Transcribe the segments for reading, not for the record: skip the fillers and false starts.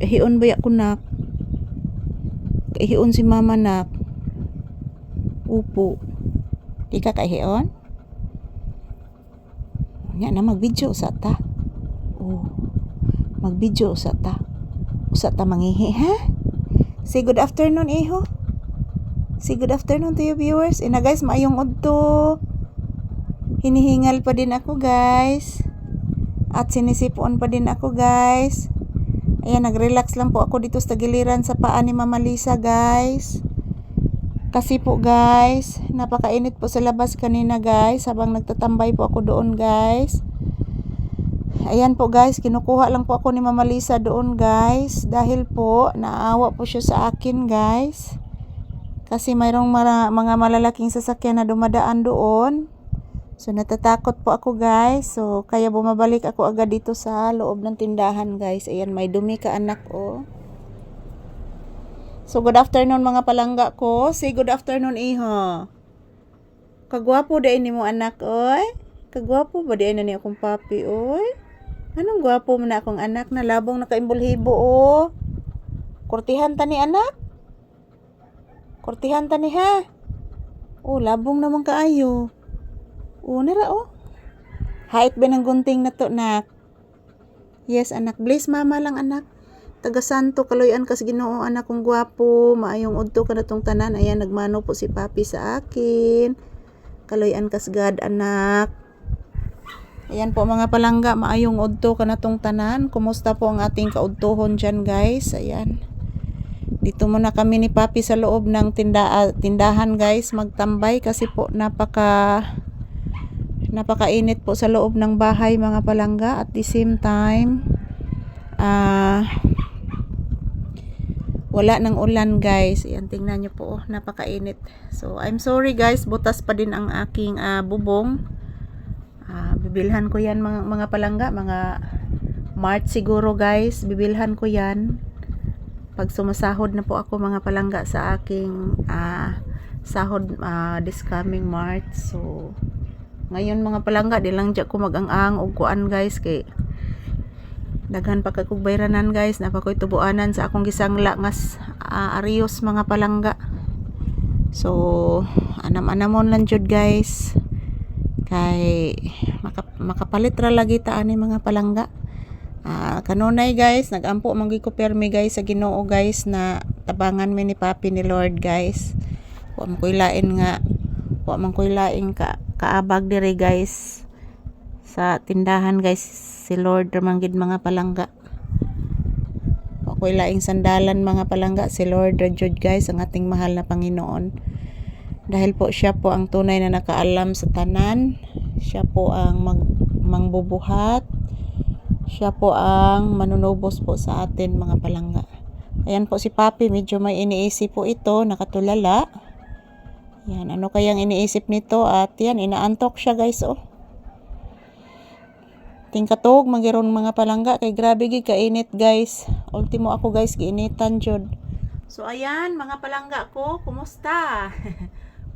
Kahion ba ko nak? Kahion si mama nak. Upo. Di ka kahion? Nya na mag-video sa ta. Oh. Mag-video sa ta. Usa ta mangihi ha? Say good afternoon, iho. Say good afternoon to you viewers. Ina guys, maayong udto. Hinihingal pa din ako guys. At sinisipon pa din ako guys. Ayan, nag-relax lang po ako dito sa tagiliran sa paa ni Mama Lisa guys. Kasi po guys, napakainit po sa labas kanina guys. Habang nagtatambay po ako doon guys. Ayan po guys, kinukuha lang po ako ni Mama Lisa doon guys. Dahil po, naawa po siya sa akin guys. Kasi mayroong mga malalaking sasakyan na dumadaan doon. So natatakot po ako guys. So kaya bumabalik ako agad dito sa loob ng tindahan guys. Ayan, may dumi ka anak oh. So good afternoon mga palangga ko. Say good afternoon iho. Kagwapo din ni mo anak oy. Kagwapo ba din ni akong papi oy. Anong gwapo mo na akong anak na labong nakaimbulhibo oh. Kurtihan ta ni anak. Kurtihan ta ni ha. Oh, labong naman kaayo. Oh, nira oh. Height ba ng gunting na to nak? Yes anak, bless mama lang anak. Taga Santo Kaloyan kas Ginoo anak kong gwapo, maayong udto ka natong tanan. Ayan, nagmano po si papi sa akin. Kaloyan kas God anak. Ayan po mga palangga, maayong udto ka natong tanan. Kumusta po ang ating kaudtohon dyan guys? Ayan. Dito muna kami ni papi sa loob ng tindahan guys, magtambay kasi po napakainit po sa loob ng bahay mga palangga. At the same time wala ng ulan guys. Ayan, tingnan nyo po, napakainit. So I'm sorry guys, butas pa din ang aking bubong. Bibilhan ko yan mga palangga, mga March siguro guys, bibilhan ko yan pag sumasahod na po ako mga palangga sa aking sahod this coming March. So ngayon mga palangga, di lang dyan ko mag-ang-ang og kuan guys, kay daghan pa kag bayranan guys, napakoy tubuanan sa akong gisangla ngas arios mga palangga. So anam-anamon lang jud guys, kay makapalit ra lagi ta ani mga palangga. Kanunay guys, nagampo man gyud ko permi guys sa Ginoo guys na tabangan mi ni papi ni Lord guys. Wa man koy laing kaabag dire guys sa tindahan guys. Si Lord ramang gid mga palangga. Wa koy laing sandalan mga palangga, si Lord ra jud guys ang ating mahal na Panginoon. Dahil po siya po ang tunay na nakaalam sa tanan. Siya po ang mangbubuhat. Siya po ang manunubos po sa atin mga palangga. Ayan po si papi, medyo may iniisip po ito, nakatulala. Yan, ano kayang iniisip nito? At yan, inaantok siya guys oh. Tingkatog magiron mga palangga, kay grabe gid kainit guys. Ultimo ako guys, giinitan jud. So ayan mga palangga ko, kumusta?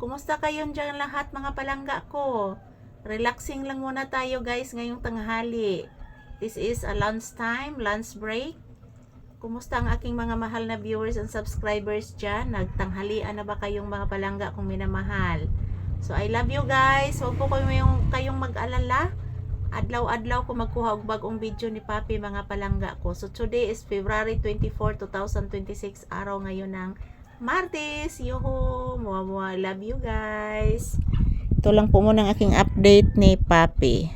Kumusta kayong dyan lahat mga palangga ko? Relaxing lang muna tayo guys ngayong tanghali. This is a lunch time, lunch break. Kumusta ang aking mga mahal na viewers and subscribers dyan? Nagtanghalian na ba kayong mga palangga kong minamahal? So I love you guys. Huwag po kayong mag-alala. Adlaw-adlaw ko magkuha og bagong video ni papi mga palangga ko. So today is February 24, 2026. Araw ngayon ng Martes. Yuhu! Muwa, love you guys. Ito lang po muna ang aking update ni papi.